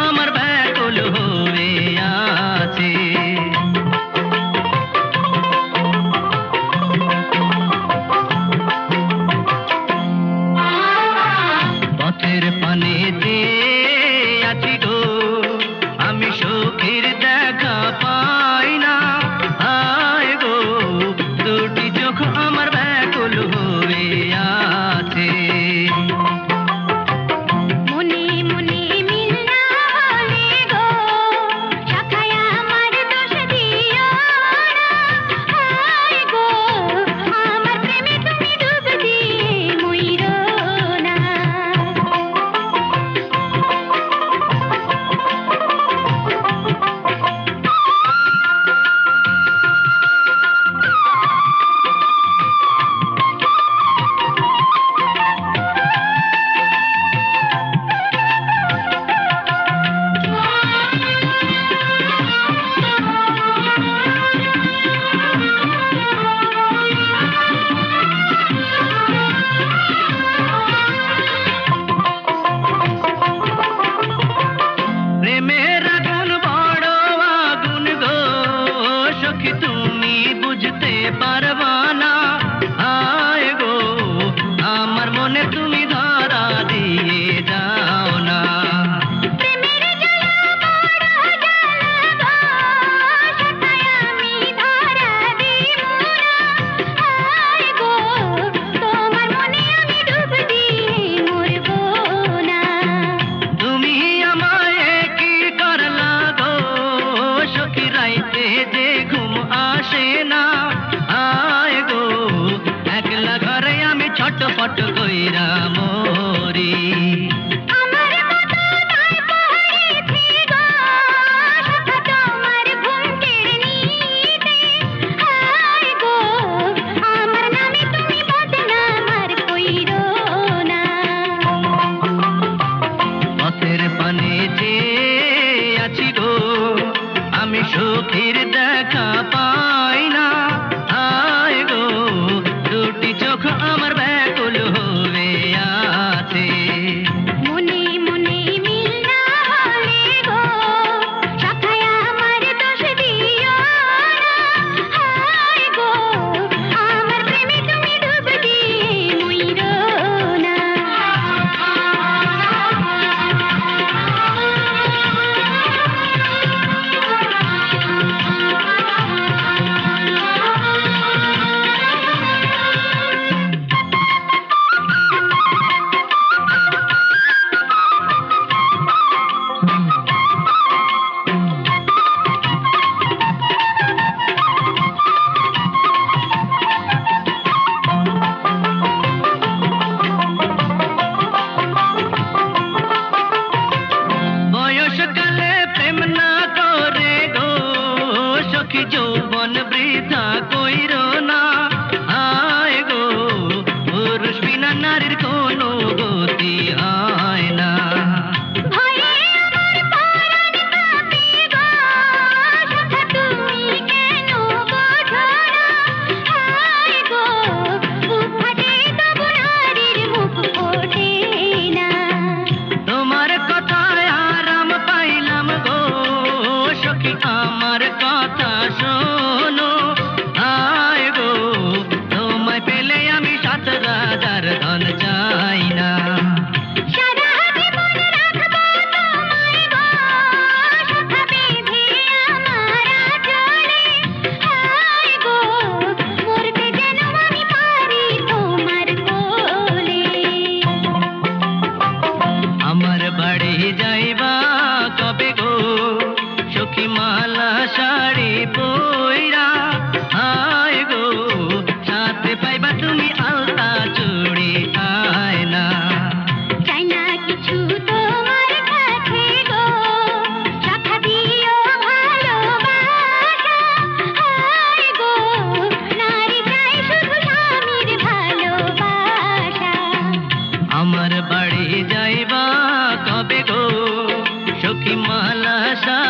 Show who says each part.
Speaker 1: আমার ব্যাকুল হয়ে আছে। পথের পানে আছি গো, আমি সুখের দেখা পাই না। আয় গো, দুটি চোখ আমার ব্যাকুল হয়ে আছে।
Speaker 2: মনে মনে মিল না হলে গো, শাখায় আমার দোষ দিও না। আয় গো, আমার প্রেমে তুমি ডুব দিয়ে মইরো না।
Speaker 1: প্রেমের আগুন বড় আগুন গো, সখী তুমি বুঝতে পারবা না। আয় গো, আমার মনে তুমি ধরা দিয়ে যাও না।
Speaker 2: প্রেমের জ্বালা বড় জ্বালা গো, শাখায় আমি ধরা দিব না। আয় গো, তোমার মনে আমি ডুব দিয়ে মরবো না।
Speaker 1: তুমি আমায় কি করলা গো, সখী রাইতে যে ঘুম আসে না। আয় গো, একলা ঘরে আমি ছটফট কইরা মরি।
Speaker 2: আমার মতো নয় পড়েছি গো, শাখা তোমার ঘুম কেড়ে নিতে। আয় গো, আমার নামে তুমি বদনাম আর কইরো না।
Speaker 1: পথের পানে আছি গো, আমি সুখের দেখা পাই না। আয় গো, দুটি চোখ আমার ব্যাকুল হয়ে আছে।
Speaker 2: মনে মনে মিল না হলে গো, শাখায় আমার দোষ দিও না। আয় গো, আমার প্রেমে তুমি ডুব দিয়ে মইরো না।
Speaker 1: বয়সকালে প্রেম না করে গো, সখী যৌবন বৃথা কইরো না। আয় গো, পুরুষ বিনা নারীর কোনো গতি হয় না।
Speaker 2: ভয়ে আমার পরাণ কাঁপে গো, শাখা তুমি কেন বোঝো না। আয় গো, বুক ফাটে তবু নারীর মুখ ফোটে না।
Speaker 1: তোমার কথায় আরাম পাইলাম গো, সখী আমার কথা শোনো। আয় গো, তোমায় পেলে আমি 7 রাজার ধন চাই না।
Speaker 2: সারা জীবন রাখবো তোমায় গো, শাখা বেঁধে আমার আঁচলে। আয় গো, মরতে যেন আমি পারি তোমার কোলে।
Speaker 1: আমার বাড়ি যাইবা কবে গো, সখী মালা শাড়ি পইরা। আয় গো, সাথে পাইবা তুমি আলতা চুড়ি আয়না।
Speaker 2: চাই না কিছু তোমার কাছে গো, শাখা দিও ভালোবাসা। আয় গো, নারী চাই শুধু স্বামীর ভালোবাসা।
Speaker 1: আমার বাড়ি যাইবা কবে গো, সখী মালা শাড়ি